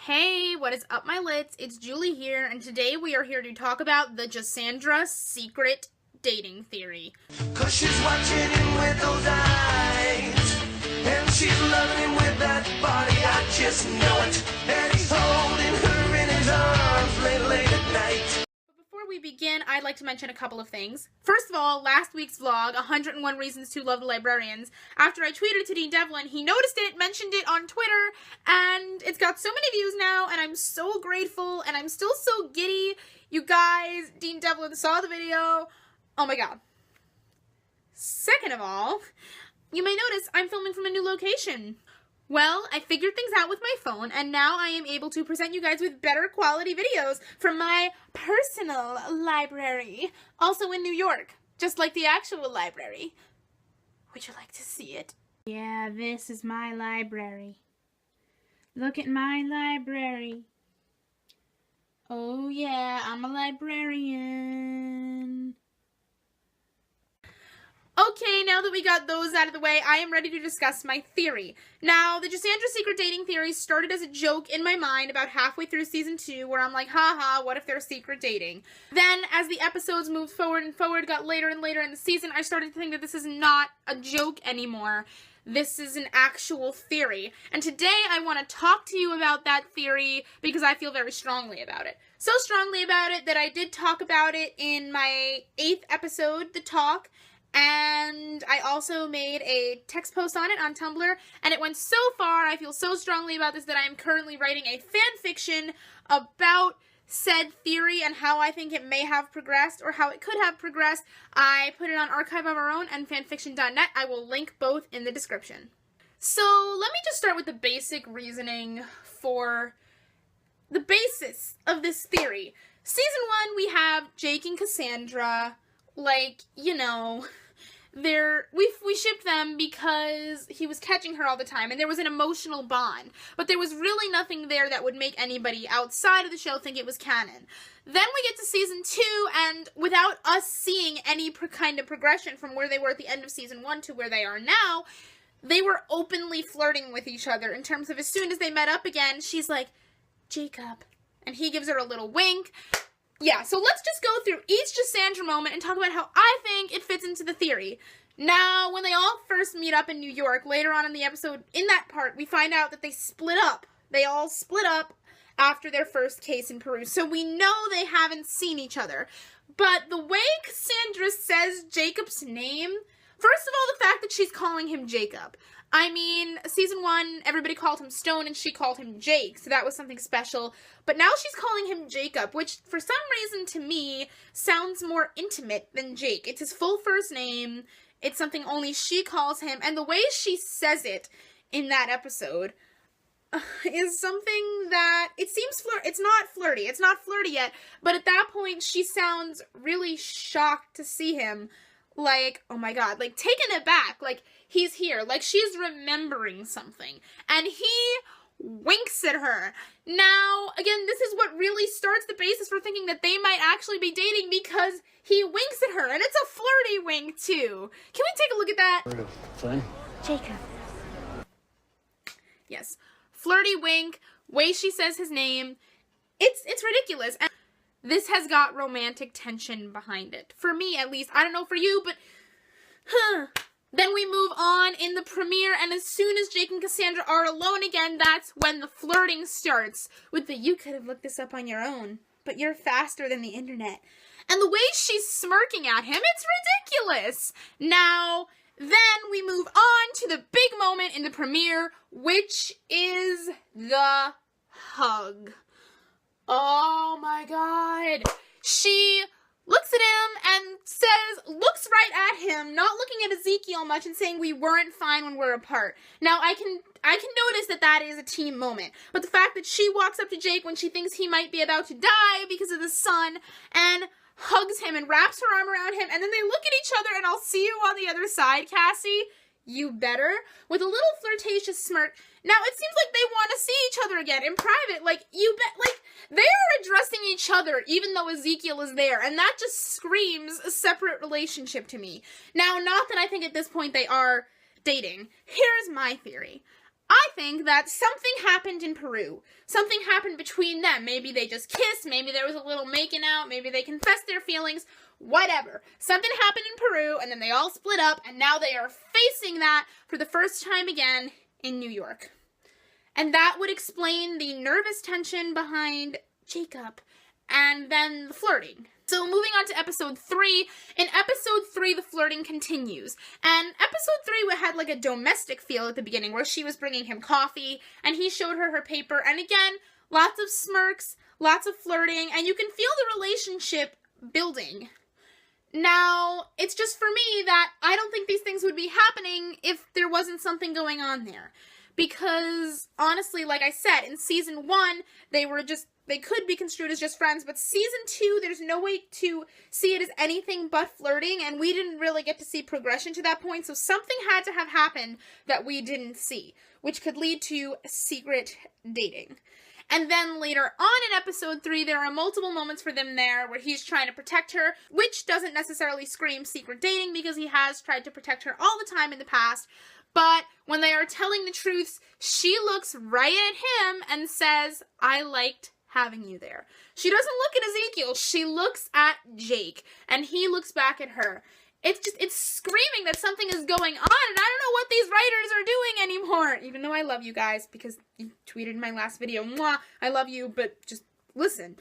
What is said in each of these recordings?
Hey, what is up, my lits? It's Julie here, and today we are here to talk about the Jassandra secret dating theory. 'Cause she's watching him with those eyes, and she's loving him with that body, I just know it. And he's holding her in his arms late at night. Before we begin, I'd like to mention a couple of things. First of all, last week's vlog, 101 Reasons to Love the Librarians, after I tweeted it to Dean Devlin, he noticed it, mentioned it on Twitter, and it's got so many views now, and I'm so grateful, and I'm still so giddy. You guys, Dean Devlin saw the video. Oh my god. Second of all, you may notice I'm filming from a new location. Well, I figured things out with my phone, and now I am able to present you guys with better quality videos from my personal library, also in New York, just like the actual library. Would you like to see it? Yeah, this is my library. Look at my library. Oh yeah, I'm a librarian. Okay, now that we got those out of the way, I am ready to discuss my theory. Now, the Jassandra secret dating theory started as a joke in my mind about halfway through season 2, where I'm like, haha, what if they're secret dating? Then, as the episodes moved forward and forward, got later and later in the season, I started to think that this is not a joke anymore. This is an actual theory. And today, I want to talk to you about that theory because I feel very strongly about it. So strongly about it that I did talk about it in my 8th episode, The Talk, and I also made a text post on it on Tumblr, and it went so far, I feel so strongly about this, that I am currently writing a fan fiction about said theory and how I think it may have progressed, or how it could have progressed. I put it on Archive of Our Own and fanfiction.net. I will link both in the description. So, let me just start with the basic reasoning for the basis of this theory. Season 1, we have Jake and Cassandra, like, you know, we shipped them because he was catching her all the time, and there was an emotional bond. But there was really nothing there that would make anybody outside of the show think it was canon. Then we get to season 2, and without us seeing any kind of progression from where they were at the end of season 1 to where they are now, they were openly flirting with each other in terms of as soon as they met up again, she's like, Jacob, and he gives her a little wink. Yeah, so let's just go through each Jassandra moment and talk about how I think it fits into the theory. Now, when they all first meet up in New York, later on in the episode, in that part, we find out that they split up. They all split up after their first case in Peru, so we know they haven't seen each other. But the way Cassandra says Jacob's name, first of all, the fact that she's calling him Jacob. I mean, season 1, everybody called him Stone and she called him Jake, so that was something special. But now she's calling him Jacob, which for some reason to me sounds more intimate than Jake. It's his full first name, it's something only she calls him, and the way she says it in that episode is something that, it seems it's not flirty yet, but at that point she sounds really shocked to see him. Like, oh my god, like, taken aback, like, he's here, like, she's remembering something, and he winks at her. Now, again, this is what really starts the basis for thinking that they might actually be dating, because he winks at her, and it's a flirty wink, too. Can we take a look at that? Fun. Jacob. Yes. Flirty wink, way she says his name, it's ridiculous, and this has got romantic tension behind it. For me, at least. I don't know for you, but Then we move on in the premiere, and as soon as Jake and Cassandra are alone again, that's when the flirting starts. With the, you could have looked this up on your own, but you're faster than the internet. And the way she's smirking at him, it's ridiculous. Now, then we move on to the big moment in the premiere, which is the hug. Oh my god. She looks at him and looks right at him, not looking at Ezekiel much and saying we weren't fine when we're apart. Now, I can notice that that is a team moment, but the fact that she walks up to Jake when she thinks he might be about to die because of the sun and hugs him and wraps her arm around him, and then they look at each other, and I'll see you on the other side, Cassie. You better. With a little flirtatious smirk. Now, it seems like they want to see each other again in private. Like, you bet, like, they are addressing each other even though Ezekiel is there. And that just screams a separate relationship to me. Now, not that I think at this point they are dating. Here's my theory. I think that something happened in Peru. Something happened between them. Maybe they just kissed, maybe there was a little making out, maybe they confessed their feelings, whatever. Something happened in Peru, and then they all split up, and now they are facing that for the first time again in New York. And that would explain the nervous tension behind Jacob, and then the flirting. So moving on to episode 3. In episode 3, the flirting continues. And episode 3 had like a domestic feel at the beginning, where she was bringing him coffee, and he showed her paper. And again, lots of smirks, lots of flirting, and you can feel the relationship building. Now, it's just for me that I don't think these things would be happening if there wasn't something going on there. Because, honestly, like I said, in season 1, they could be construed as just friends, but season 2, there's no way to see it as anything but flirting, and we didn't really get to see progression to that point, so something had to have happened that we didn't see, which could lead to secret dating. And then later on in episode 3, there are multiple moments for them there where he's trying to protect her, which doesn't necessarily scream secret dating, because he has tried to protect her all the time in the past. But when they are telling the truths, she looks right at him and says, "I liked having you there." She doesn't look at Ezekiel, she looks at Jake, and he looks back at her. It's screaming that something is going on, and I don't know what these writers are doing anymore. Even though I love you guys, because you tweeted in my last video, mwah, I love you, but just listen.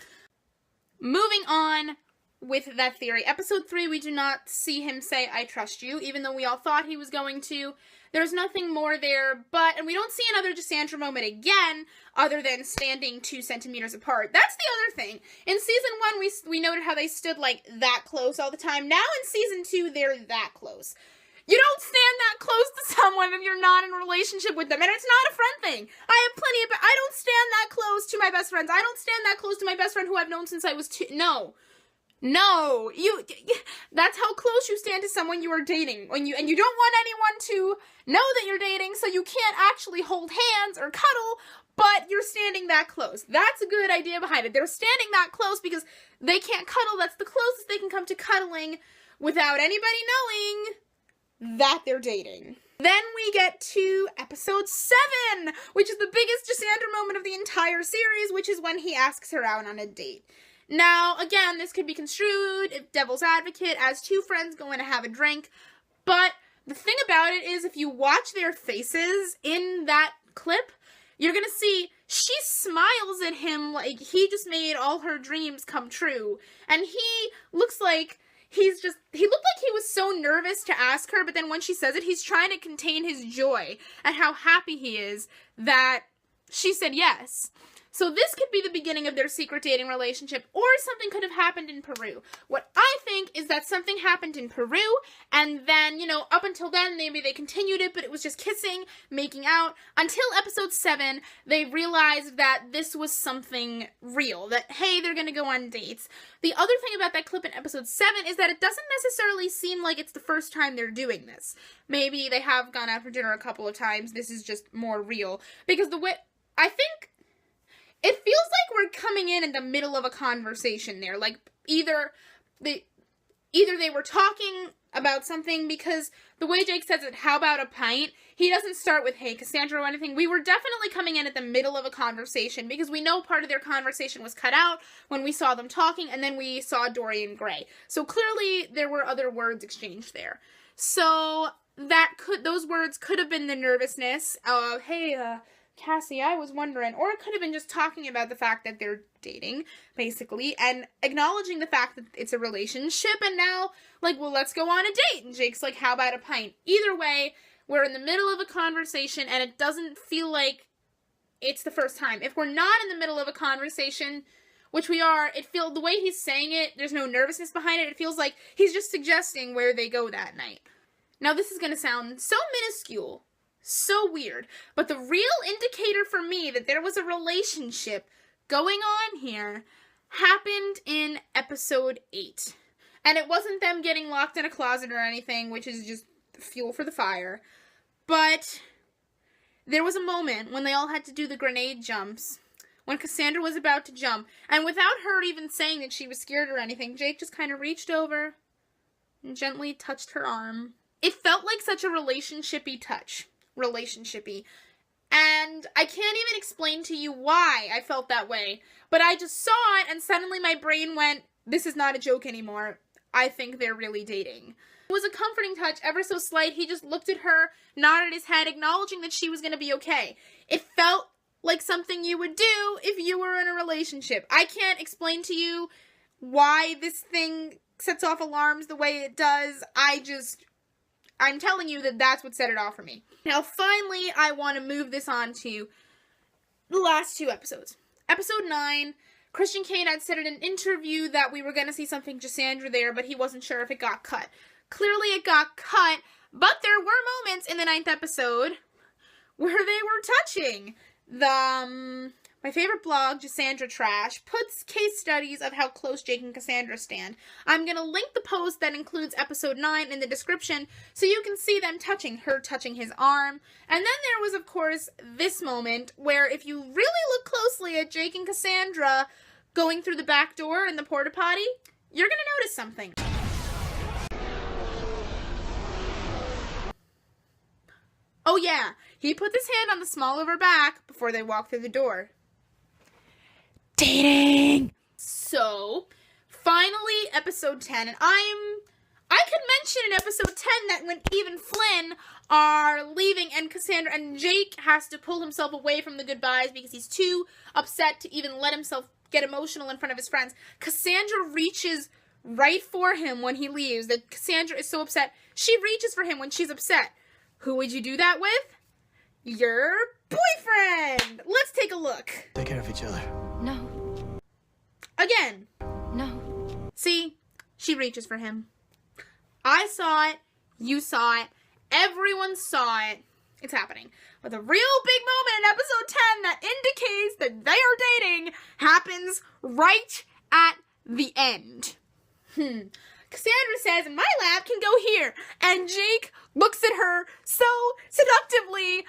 Moving on with that theory. Episode 3, we do not see him say, "I trust you," even though we all thought he was going to. There's nothing more there, and we don't see another Jassandra moment again, other than standing 2 centimeters apart. That's the other thing. In season 1, we noted how they stood, like, that close all the time. Now in season 2, they're that close. You don't stand that close to someone if you're not in a relationship with them, and it's not a friend thing. I don't stand that close to my best friends. I don't stand that close to my best friend who I've known since I was 2. No, that's how close you stand to someone you are dating. And you don't want anyone to know that you're dating, so you can't actually hold hands or cuddle, but you're standing that close. That's a good idea behind it. They're standing that close because they can't cuddle. That's the closest they can come to cuddling without anybody knowing that they're dating. Then we get to episode 7, which is the biggest Jassandra moment of the entire series, which is when he asks her out on a date. Now, again, this could be construed, if devil's advocate, as 2 friends going to have a drink, but the thing about it is, if you watch their faces in that clip, you're gonna see she smiles at him like he just made all her dreams come true, and he looks like he looked like he was so nervous to ask her, but then when she says it, he's trying to contain his joy at how happy he is that she said yes. So this could be the beginning of their secret dating relationship, or something could have happened in Peru. What I think is that something happened in Peru, and then, up until then, maybe they continued it, but it was just kissing, making out. Until episode 7, they realized that this was something real, that, hey, they're gonna go on dates. The other thing about that clip in episode 7 is that it doesn't necessarily seem like it's the first time they're doing this. Maybe they have gone out for dinner a couple of times, this is just more real. Because I think it feels like we're coming in the middle of a conversation there. Like, either they were talking about something, because the way Jake says it, "How about a pint?" He doesn't start with, "Hey, Cassandra," or anything. We were definitely coming in at the middle of a conversation, because we know part of their conversation was cut out when we saw them talking, and then we saw Dorian Gray. So clearly there were other words exchanged there. So those words could have been the nervousness of, "Hey, Cassie, I was wondering," or it could have been just talking about the fact that they're dating, basically, and acknowledging the fact that it's a relationship, and now, like, well, let's go on a date, and Jake's like, "How about a pint?" Either way, we're in the middle of a conversation, and it doesn't feel like it's the first time. If we're not in the middle of a conversation, which we are, the way he's saying it, there's no nervousness behind it, it feels like he's just suggesting where they go that night. Now, this is gonna sound so minuscule, so weird, but the real indicator for me that there was a relationship going on here happened in episode 8. And it wasn't them getting locked in a closet or anything, which is just fuel for the fire. But there was a moment when they all had to do the grenade jumps, when Cassandra was about to jump, and without her even saying that she was scared or anything, Jake just kind of reached over and gently touched her arm. It felt like such a relationshipy touch. Relationshipy. And I can't even explain to you why I felt that way. But I just saw it, and suddenly my brain went, this is not a joke anymore. I think they're really dating. It was a comforting touch, ever so slight. He just looked at her, nodded his head, acknowledging that she was going to be okay. It felt like something you would do if you were in a relationship. I can't explain to you why this thing sets off alarms the way it does. I'm telling you that that's what set it off for me. Now, finally, I want to move this on to the last two episodes. Episode 9, Christian Kane had said in an interview that we were going to see something Jassandra there, but he wasn't sure if it got cut. Clearly it got cut, but there were moments in the 9th episode where they were touching. My favorite blog, Jassandra Trash, puts case studies of how close Jake and Cassandra stand. I'm going to link the post that includes episode 9 in the description so you can see them touching, her touching his arm. And then there was, of course, this moment where if you really look closely at Jake and Cassandra going through the back door in the porta potty, you're going to notice something. Oh yeah, he put his hand on the small of her back before they walked through the door. Dating! So, finally, episode 10, and I could mention in episode 10 that when Eve and Flynn are leaving and Cassandra and Jake has to pull himself away from the goodbyes because he's too upset to even let himself get emotional in front of his friends, Cassandra reaches right for him when he leaves. That Cassandra is so upset, she reaches for him when she's upset. Who would you do that with? Your boyfriend! Let's take a look. Take care of each other. No. Again. No. See? She reaches for him. I saw it. You saw it. Everyone saw it. It's happening. But the real big moment in episode 10 that indicates that they are dating happens right at the end. Cassandra says, my lap can go here. And Jake looks at her so seductively.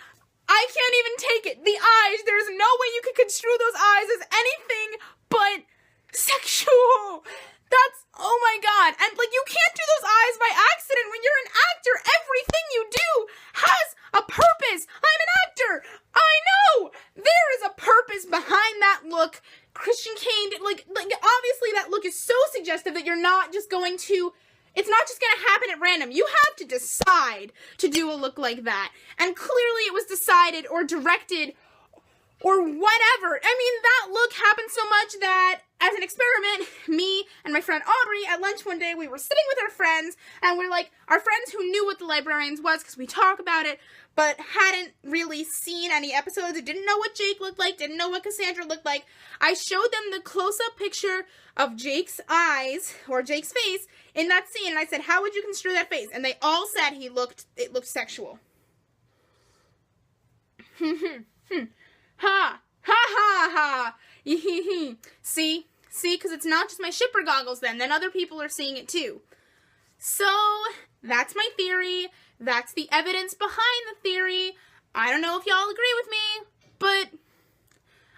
I can't even take it. The eyes, there's no way you could construe those eyes as anything but sexual. That's, oh my god. And, like, you can't do those eyes by accident when you're an actor. Everything you do has a purpose. I'm an actor. I know. There is a purpose behind that look. Christian Kane, like obviously that look is so suggestive that you're not just going to, it's not just going to happen at random. You have to decide to do a look like that. And clearly it was decided or directed or whatever. I mean, that look happened so much that as an experiment, me and my friend Aubrey at lunch one day, we were sitting with our friends and we're like, our friends who knew what the Librarians was because we talk about it, but hadn't really seen any episodes, didn't know what Jake looked like, didn't know what Cassandra looked like. I showed them the close-up picture of Jake's eyes, or Jake's face, in that scene, and I said, how would you construe that face? And they all said it looked sexual. Ha! Ha ha ha! See? Because it's not just my shipper goggles then other people are seeing it too. So, that's my theory. That's the evidence behind the theory. I don't know if y'all agree with me, but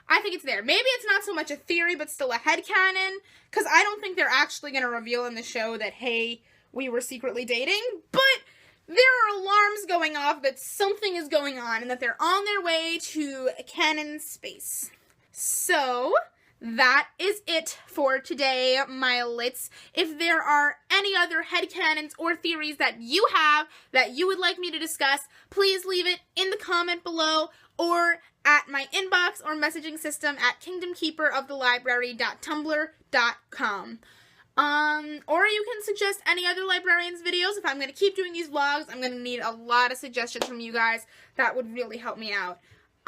I think it's there. Maybe it's not so much a theory, but still a headcanon, because I don't think they're actually going to reveal in the show that, hey, we were secretly dating, but there are alarms going off that something is going on and that they're on their way to canon space. So, that is it for today, my lits. If there are any other headcanons or theories that you have that you would like me to discuss, please leave it in the comment below or at my inbox or messaging system at kingdomkeeperofthelibrary.tumblr.com. Or you can suggest any other librarians videos. If I'm going to keep doing these vlogs, I'm going to need a lot of suggestions from you guys. That would really help me out.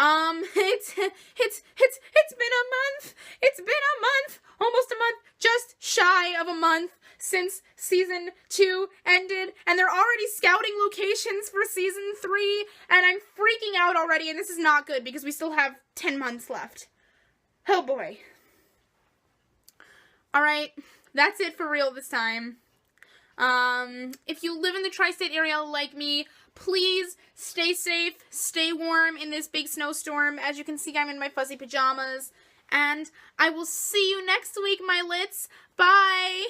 It's been a month. It's been a month, almost a month, just shy of a month since season 2 ended, and they're already scouting locations for season 3, and I'm freaking out already, and this is not good because we still have 10 months left. Oh boy. Alright, that's it for real this time. If you live in the tri-state area like me, please stay safe, stay warm in this big snowstorm. As you can see, I'm in my fuzzy pajamas. And I will see you next week, my lits. Bye!